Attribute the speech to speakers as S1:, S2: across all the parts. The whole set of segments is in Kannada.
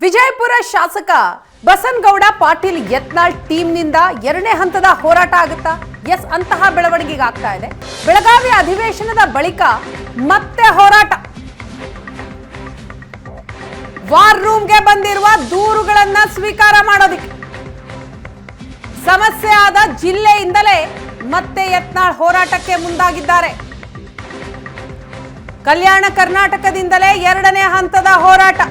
S1: ವಿಜಯಪುರ ಶಾಸಕ ಬಸನಗೌಡ ಪಾಟೀಲ್ ಯತ್ನಾಳ್ ಟೀಮ್ನಿಂದ ಎರಡನೇ ಹಂತದ ಹೋರಾಟ ಆಗುತ್ತಾ? ಎಸ್, ಅಂತಹ ಬೆಳವಣಿಗೆ ಆಗ್ತಾ ಇದೆ. ಬೆಳಗಾವಿ ಅಧಿವೇಶನದ ಬಳಿಕ ಮತ್ತೆ ಹೋರಾಟ. ವಾರ್ ರೂಮ್ಗೆ ಬಂದಿರುವ ದೂರುಗಳನ್ನ ಸ್ವೀಕಾರ ಮಾಡೋದಿಕ್ಕೆ ಸಮಸ್ಯೆ ಆದ ಜಿಲ್ಲೆಯಿಂದಲೇ ಮತ್ತೆ ಯತ್ನಾಳ್ ಹೋರಾಟಕ್ಕೆ ಮುಂದಾಗಿದ್ದಾರೆ. ಕಲ್ಯಾಣ ಕರ್ನಾಟಕದಿಂದಲೇ ಎರಡನೇ ಹಂತದ ಹೋರಾಟ.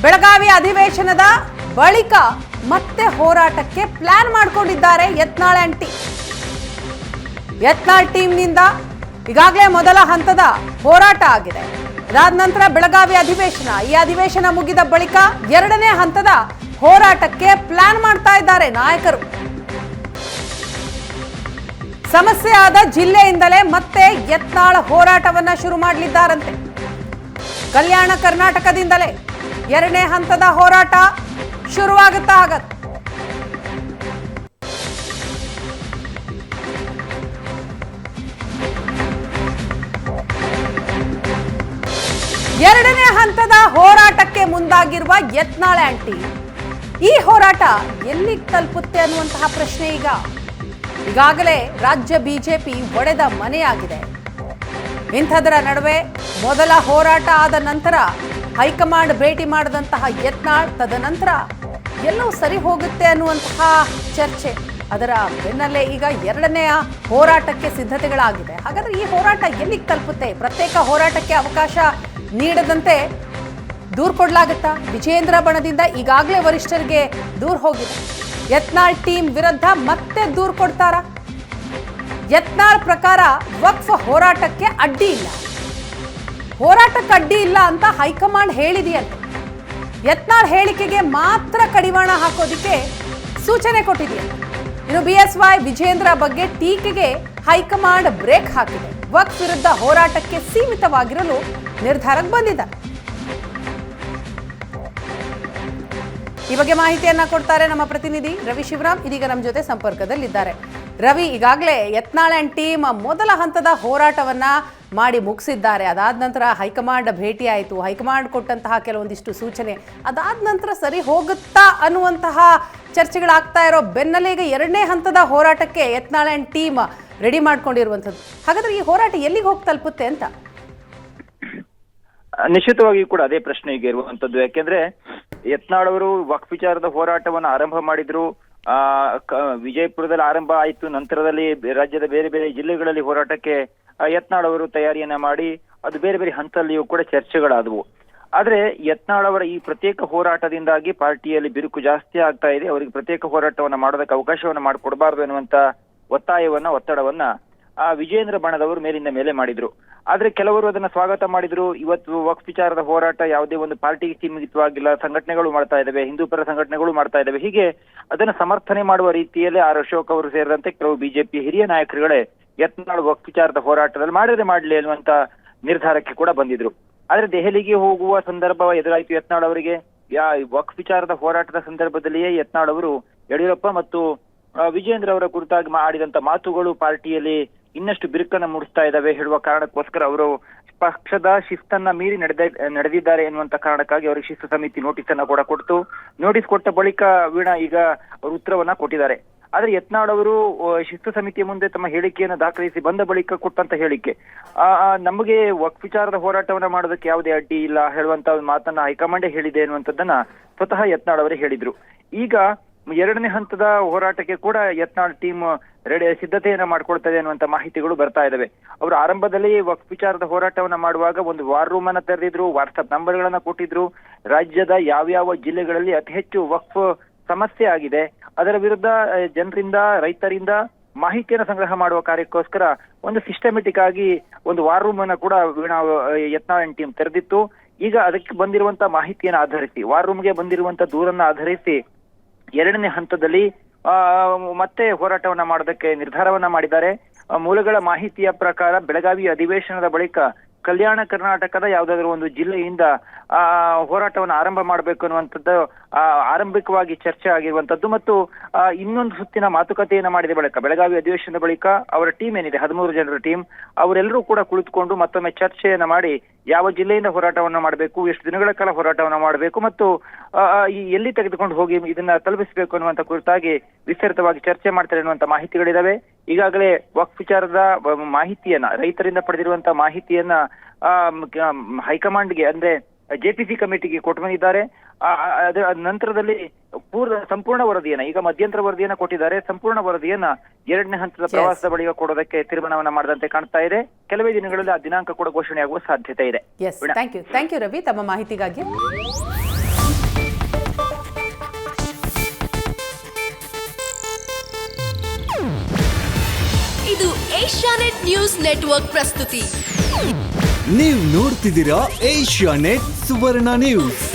S1: ಬೆಳಗಾವಿ ಅಧಿವೇಶನದ ಬಳಿಕ ಮತ್ತೆ ಹೋರಾಟಕ್ಕೆ ಪ್ಲಾನ್ ಮಾಡಿಕೊಂಡಿದ್ದಾರೆ ಯತ್ನಾಳ್ ಆಂಟಿ. ಯತ್ನಾಳ್ ಟೀಮ್ನಿಂದ ಈಗಾಗಲೇ ಮೊದಲ ಹಂತದ ಹೋರಾಟ ಆಗಿದೆ. ಅದಾದ ನಂತರ ಬೆಳಗಾವಿ ಅಧಿವೇಶನ, ಈ ಅಧಿವೇಶನ ಮುಗಿದ ಬಳಿಕ ಎರಡನೇ ಹಂತದ ಹೋರಾಟಕ್ಕೆ ಪ್ಲಾನ್ ಮಾಡ್ತಾ ಇದ್ದಾರೆ ನಾಯಕರು. ಸಮಸ್ಯೆ ಆದ ಜಿಲ್ಲೆಯಿಂದಲೇ ಮತ್ತೆ ಯತ್ನಾಳ್ ಹೋರಾಟವನ್ನ ಶುರು ಮಾಡಲಿದ್ದಾರಂತೆ. ಕಲ್ಯಾಣ ಕರ್ನಾಟಕದಿಂದಲೇ ಎರಡನೇ ಹಂತದ ಹೋರಾಟ ಶುರುವಾಗುತ್ತಾ ಆಗತ್ತೆ. ಎರಡನೇ ಹಂತದ ಹೋರಾಟಕ್ಕೆ ಮುಂದಾಗಿರುವ ಯತ್ನಾಳ್ ಆಂಟಿ, ಈ ಹೋರಾಟ ಎಲ್ಲಿಗೆ ತಲುಪುತ್ತೆ ಅನ್ನುವಂತಹ ಪ್ರಶ್ನೆ ಈಗಾಗಲೇ ರಾಜ್ಯ ಬಿಜೆಪಿ ಒಡೆದ ಮನೆಯಾಗಿದೆ. ಇಂಥದರ ನಡುವೆ ಮೊದಲ ಹೋರಾಟ ಆದ ನಂತರ ಹೈಕಮಾಂಡ್ ಭೇಟಿ ಮಾಡಿದಂತಹ ಯತ್ನಾಳ್ ತದನಂತರ ಎಲ್ಲವೂ ಸರಿ ಹೋಗುತ್ತೆ ಅನ್ನುವಂತಹ ಚರ್ಚೆ. ಅದರ ಬೆನ್ನಲ್ಲೇ ಈಗ ಎರಡನೆಯ ಹೋರಾಟಕ್ಕೆ ಸಿದ್ಧತೆಗಳಾಗಿದೆ. ಹಾಗಾದ್ರೆ ಈ ಹೋರಾಟ ಎಲ್ಲಿಗೆ ತಲುಪುತ್ತೆ? ಪ್ರತ್ಯೇಕ ಹೋರಾಟಕ್ಕೆ ಅವಕಾಶ ನೀಡದಂತೆ ದೂರು ಕೊಡಲಾಗುತ್ತಾ? ವಿಜೇಂದ್ರ ಬಣದಿಂದ ಈಗಾಗಲೇ ವರಿಷ್ಠರಿಗೆ ದೂರು ಹೋಗಿದೆ. ಯತ್ನಾಳ್ ಟೀಮ್ ವಿರುದ್ಧ ಮತ್ತೆ ದೂರು ಕೊಡ್ತಾರಾ? ಯತ್ನಾಳ್ ಪ್ರಕಾರ ವಕ್ಫ್ ಹೋರಾಟಕ್ಕೆ ಅಡ್ಡಿ ಇಲ್ಲ, ಹೋರಾಟಕ್ಕೆ ಅಡ್ಡಿ ಇಲ್ಲ ಅಂತ ಹೈಕಮಾಂಡ್ ಹೇಳಿದೆಯಂತೆ. ಯತ್ನಾಳ್ ಹೇಳಿಕೆಗೆ ಮಾತ್ರ ಕಡಿವಾಣ ಹಾಕೋದಿಕ್ಕೆ ಸೂಚನೆ ಕೊಟ್ಟಿದೆಯಂತೆ. ಇನ್ನು ಬಿಎಸ್ವೈ ವಿಜೇಂದ್ರ ಬಗ್ಗೆ ಟೀಕೆಗೆ ಹೈಕಮಾಂಡ್ ಬ್ರೇಕ್ ಹಾಕಿದೆ. ವಕ್ಫ್ ವಿರುದ್ಧ ಹೋರಾಟಕ್ಕೆ ಸೀಮಿತವಾಗಿರಲು ನಿರ್ಧಾರಕ್ಕೆ ಬಂದಿದೆ. ಈ ಬಗ್ಗೆ ಮಾಹಿತಿಯನ್ನ ಕೊಡ್ತಾರೆ ನಮ್ಮ ಪ್ರತಿನಿಧಿ ರವಿ ಶಿವರಾಮ್. ಇದೀಗ ನಮ್ಮ ಜೊತೆ ಸಂಪರ್ಕದಲ್ಲಿದ್ದಾರೆ. ರವಿ, ಈಗಾಗಲೇ ಯತ್ನಾಳ್ ಅಂಡ್ ಟೀಮ್ ಮೊದಲ ಹಂತದ ಹೋರಾಟವನ್ನ ಮಾಡಿ ಮುಗಿಸಿದ್ದಾರೆ. ಅದಾದ ನಂತರ ಹೈಕಮಾಂಡ್ ಭೇಟಿ ಆಯಿತು. ಹೈಕಮಾಂಡ್ ಕೊಟ್ಟಂತಹ ಕೆಲವೊಂದಿಷ್ಟು ಸೂಚನೆ ಅದಾದ ನಂತರ ಸರಿ ಹೋಗುತ್ತಾ ಅನ್ನುವಂತಹ ಚರ್ಚೆಗಳಾಗ್ತಾ ಇರೋ ಬೆನ್ನಲ್ಲೇ ಈಗ ಎರಡನೇ ಹಂತದ ಹೋರಾಟಕ್ಕೆ ಯತ್ನಾಳ್ ಅಂಡ್ ಟೀಮ್ ರೆಡಿ ಮಾಡ್ಕೊಂಡಿರುವಂಥದ್ದು. ಹಾಗಾದ್ರೆ ಈ ಹೋರಾಟ ಎಲ್ಲಿಗೆ ಹೋಗಿ ತಲುಪುತ್ತೆ ಅಂತ?
S2: ನಿಶ್ಚಿತವಾಗಿ ಕೂಡ ಅದೇ ಪ್ರಶ್ನೆ ಈಗ ಇರುವಂತದ್ದು. ಯಾಕೆಂದ್ರೆ ಯತ್ನಾಳ್ ಅವರು ವಕ್ಫ್ ವಿಚಾರದ ಹೋರಾಟವನ್ನು ಆರಂಭ ಮಾಡಿದ್ರು. ವಿಜಯಪುರದಲ್ಲಿ ಆರಂಭ ಆಯಿತು. ನಂತರದಲ್ಲಿ ರಾಜ್ಯದ ಬೇರೆ ಬೇರೆ ಜಿಲ್ಲೆಗಳಲ್ಲಿ ಹೋರಾಟಕ್ಕೆ ಯತ್ನಾಳ್ ಅವರು ತಯಾರಿಯನ್ನ ಮಾಡಿ ಅದು ಬೇರೆ ಬೇರೆ ಹಂತದಲ್ಲಿಯೂ ಕೂಡ ಚರ್ಚೆಗಳಾದವು. ಆದ್ರೆ ಯತ್ನಾಳ್ ಅವರ ಈ ಪ್ರತ್ಯೇಕ ಹೋರಾಟದಿಂದಾಗಿ ಪಾರ್ಟಿಯಲ್ಲಿ ಬಿರುಕು ಜಾಸ್ತಿ ಆಗ್ತಾ ಇದೆ. ಅವರಿಗೆ ಪ್ರತ್ಯೇಕ ಹೋರಾಟವನ್ನ ಮಾಡೋದಕ್ಕೆ ಅವಕಾಶವನ್ನ ಮಾಡಿಕೊಡಬಾರ್ದು ಎನ್ನುವಂತ ಒತ್ತಡವನ್ನ ವಿಜೇಂದ್ರ ಬಣದವರು ಮೇಲಿಂದ ಮೇಲೆ ಮಾಡಿದ್ರು. ಆದ್ರೆ ಕೆಲವರು ಅದನ್ನ ಸ್ವಾಗತ ಮಾಡಿದ್ರು. ಇವತ್ತು ವಕ್ಫ್ ವಿಚಾರದ ಹೋರಾಟ ಯಾವುದೇ ಒಂದು ಪಾರ್ಟಿಗೆ ಸೀಮಿತವಾಗಿಲ್ಲ, ಸಂಘಟನೆಗಳು ಮಾಡ್ತಾ ಇದ್ದಾವೆ, ಹಿಂದೂ ಪರ ಸಂಘಟನೆಗಳು ಮಾಡ್ತಾ ಇದ್ದಾವೆ. ಹೀಗೆ ಅದನ್ನ ಸಮರ್ಥನೆ ಮಾಡುವ ರೀತಿಯಲ್ಲಿ ಆರ್ ಅಶೋಕ್ ಅವರು ಸೇರಿದಂತೆ ಕೆಲವು ಬಿಜೆಪಿ ಹಿರಿಯ ನಾಯಕರುಗಳೇ ಯತ್ನಾಳ್ ವಕ್ಫ್ ವಿಚಾರದ ಹೋರಾಟದಲ್ಲಿ ಮಾಡಿದ್ರೆ ಮಾಡ್ಲಿ ಅನ್ನುವಂತ ನಿರ್ಧಾರಕ್ಕೆ ಕೂಡ ಬಂದಿದ್ರು. ಆದ್ರೆ ದೆಹಲಿಗೆ ಹೋಗುವ ಸಂದರ್ಭ ಎದುರಾಯಿತು ಯತ್ನಾಳ್ ಅವರಿಗೆ. ವಕ್ಫ್ ವಿಚಾರದ ಹೋರಾಟದ ಸಂದರ್ಭದಲ್ಲಿಯೇ ಯತ್ನಾಳ್ ಅವರು ಯಡಿಯೂರಪ್ಪ ಮತ್ತು ವಿಜೇಂದ್ರ ಅವರ ಕುರಿತಾಗಿ ಆಡಿದಂತ ಮಾತುಗಳು ಪಾರ್ಟಿಯಲ್ಲಿ ಇನ್ನಷ್ಟು ಬಿರುಕನ್ನ ಮೂಡಿಸ್ತಾ ಇದ್ದಾವೆ ಹೇಳುವ ಕಾರಣಕ್ಕೋಸ್ಕರ ಅವರು ಪಕ್ಷದ ಶಿಸ್ತನ್ನ ಮೀರಿ ನಡೆದಿದ್ದಾರೆ ಎನ್ನುವಂತ ಕಾರಣಕ್ಕಾಗಿ ಅವರಿಗೆ ಶಿಸ್ತು ಸಮಿತಿ ನೋಟಿಸ್ ಅನ್ನ ಕೂಡ ಕೊಟ್ಟು, ನೋಟಿಸ್ ಕೊಟ್ಟ ಬಳಿಕ ವೀಣಾ ಈಗ ಅವರು ಉತ್ತರವನ್ನ ಕೊಟ್ಟಿದ್ದಾರೆ. ಆದ್ರೆ ಯತ್ನಾಳ್ ಅವರು ಶಿಸ್ತು ಸಮಿತಿಯ ಮುಂದೆ ತಮ್ಮ ಹೇಳಿಕೆಯನ್ನು ದಾಖಲಿಸಿ ಬಂದ ಬಳಿಕ ಕೊಟ್ಟಂತ ಹೇಳಿಕೆ, ನಮಗೆ ವಕ್ಫ್ ವಿಚಾರದ ಹೋರಾಟವನ್ನ ಮಾಡೋದಕ್ಕೆ ಯಾವುದೇ ಅಡ್ಡಿ ಇಲ್ಲ ಹೇಳುವಂತ ಒಂದು ಮಾತನ್ನ ಹೈಕಮಾಂಡೇ ಹೇಳಿದೆ ಎನ್ನುವಂಥದ್ದನ್ನ ಸ್ವತಃ ಯತ್ನಾಳ್ ಅವರೇ ಹೇಳಿದ್ರು. ಈಗ ಎರಡನೇ ಹಂತದ ಹೋರಾಟಕ್ಕೆ ಕೂಡ ಯತ್ನಾಳ್ ಟೀಮ್ ಸಿದ್ಧತೆಯನ್ನ ಮಾಡ್ಕೊಳ್ತದೆ ಅನ್ನುವಂತ ಮಾಹಿತಿಗಳು ಬರ್ತಾ ಇದಾವೆ. ಅವರು ಆರಂಭದಲ್ಲಿ ವಕ್ಫ್ ವಿಚಾರದ ಹೋರಾಟವನ್ನ ಮಾಡುವಾಗ ಒಂದು ವಾರ್ ರೂಮ್ ಅನ್ನ ತೆರೆದಿದ್ರು, ವಾಟ್ಸ್ಆಪ್ ನಂಬರ್ ಗಳನ್ನ ಕೊಟ್ಟಿದ್ರು. ರಾಜ್ಯದ ಯಾವ್ಯಾವ ಜಿಲ್ಲೆಗಳಲ್ಲಿ ಅತಿ ಹೆಚ್ಚು ವಕ್ಫ್ ಸಮಸ್ಯೆ ಆಗಿದೆ ಅದರ ವಿರುದ್ಧ ಜನರಿಂದ, ರೈತರಿಂದ ಮಾಹಿತಿಯನ್ನು ಸಂಗ್ರಹ ಮಾಡುವ ಕಾರ್ಯಕ್ಕೋಸ್ಕರ ಒಂದು ಸಿಸ್ಟಮೆಟಿಕ್ ಆಗಿ ಒಂದು ವಾರ್ ರೂಮ್ ಅನ್ನ ಕೂಡ ಯತ್ನಾಳ್ ಟೀಮ್ ತೆರೆದಿತ್ತು. ಈಗ ಅದಕ್ಕೆ ಬಂದಿರುವಂತ ಮಾಹಿತಿಯನ್ನು ಆಧರಿಸಿ, ವಾರ್ ರೂಮ್ಗೆ ಬಂದಿರುವಂತ ದೂರನ್ನ ಆಧರಿಸಿ ಎರಡನೇ ಹಂತದಲ್ಲಿ ಮತ್ತೆ ಹೋರಾಟವನ್ನ ಮಾಡೋದಕ್ಕೆ ನಿರ್ಧಾರವನ್ನ ಮಾಡಿದ್ದಾರೆ. ಮೂಲಗಳ ಮಾಹಿತಿಯ ಪ್ರಕಾರ ಬೆಳಗಾವಿ ಅಧಿವೇಶನದ ಬಳಿಕ ಕಲ್ಯಾಣ ಕರ್ನಾಟಕದ ಯಾವುದಾದ್ರೂ ಒಂದು ಜಿಲ್ಲೆಯಿಂದ ಹೋರಾಟವನ್ನು ಆರಂಭ ಮಾಡಬೇಕು ಅನ್ನುವಂಥದ್ದು ಆರಂಭಿಕವಾಗಿ ಚರ್ಚೆ ಆಗಿರುವಂತದ್ದು ಮತ್ತು ಇನ್ನೊಂದು ಸುತ್ತಿನ ಮಾತುಕತೆಯನ್ನ ಮಾಡಿದ ಬಳಿಕ ಬೆಳಗಾವಿ ಅಧಿವೇಶನದ ಬಳಿಕ ಅವರ ಟೀಮ್ ಏನಿದೆ 13 ಜನರ ಟೀಮ್ ಅವರೆಲ್ಲರೂ ಕೂಡ ಕುಳಿತುಕೊಂಡು ಮತ್ತೊಮ್ಮೆ ಚರ್ಚೆಯನ್ನ ಮಾಡಿ ಯಾವ ಜಿಲ್ಲೆಯಿಂದ ಹೋರಾಟವನ್ನ ಮಾಡಬೇಕು, ಎಷ್ಟು ದಿನಗಳ ಕಾಲ ಹೋರಾಟವನ್ನ ಮಾಡಬೇಕು ಮತ್ತು ಎಲ್ಲಿ ತೆಗೆದುಕೊಂಡು ಹೋಗಿ ಇದನ್ನ ತಲುಪಿಸಬೇಕು ಅನ್ನುವಂತ ಕುರಿತಾಗಿ ವಿಸ್ತೃತವಾಗಿ ಚರ್ಚೆ ಮಾಡ್ತಾರೆ ಅನ್ನುವಂತ ಮಾಹಿತಿಗಳಿದಾವೆ. ಈಗಾಗಲೇ ವಕ್ಫ್ ವಿಚಾರದ ಮಾಹಿತಿಯನ್ನ ರೈತರಿಂದ ಪಡೆದಿರುವಂತಹ ಮಾಹಿತಿಯನ್ನ ಹೈಕಮಾಂಡ್ಗೆ ಅಂದ್ರೆ ಜೆಪಿಸಿ ಕಮಿಟಿಗೆ ಕೊಟ್ಟು ಬಂದಿದ್ದಾರೆ. ಅದರ ನಂತರದಲ್ಲಿ ಸಂಪೂರ್ಣ ವರದಿಯನ್ನ, ಈಗ ಮಧ್ಯಂತರ ವರದಿಯನ್ನ ಕೊಟ್ಟಿದ್ದಾರೆ, ಸಂಪೂರ್ಣ ವರದಿಯನ್ನ 2ನೇ ಹಂತದ ಪ್ರವಾಸದ ಬಳಿಕ ಕೊಡೋದಕ್ಕೆ ತೀರ್ಮಾನವನ್ನ ಮಾಡದಂತೆ ಕಾಣ್ತಾ ಇದೆ. ಕೆಲವೇ ದಿನಗಳಲ್ಲಿ ಆ ದಿನಾಂಕ ಕೂಡ ಘೋಷಣೆಯಾಗುವ ಸಾಧ್ಯತೆ ಇದೆ.
S1: ಥ್ಯಾಂಕ್ ಯು ರವಿ ತಮ್ಮ ಮಾಹಿತಿಗಾಗಿ.
S3: ಇದು ಏಷ್ಯಾನೆಟ್ ನ್ಯೂಸ್ ನೆಟ್ವರ್ಕ್ ಪ್ರಸ್ತುತಿ.
S4: ನೀವು ನೋಡ್ತಿದ್ದೀರಾ ಏಷ್ಯಾನೆಟ್ ಸುವರ್ಣ ನ್ಯೂಸ್.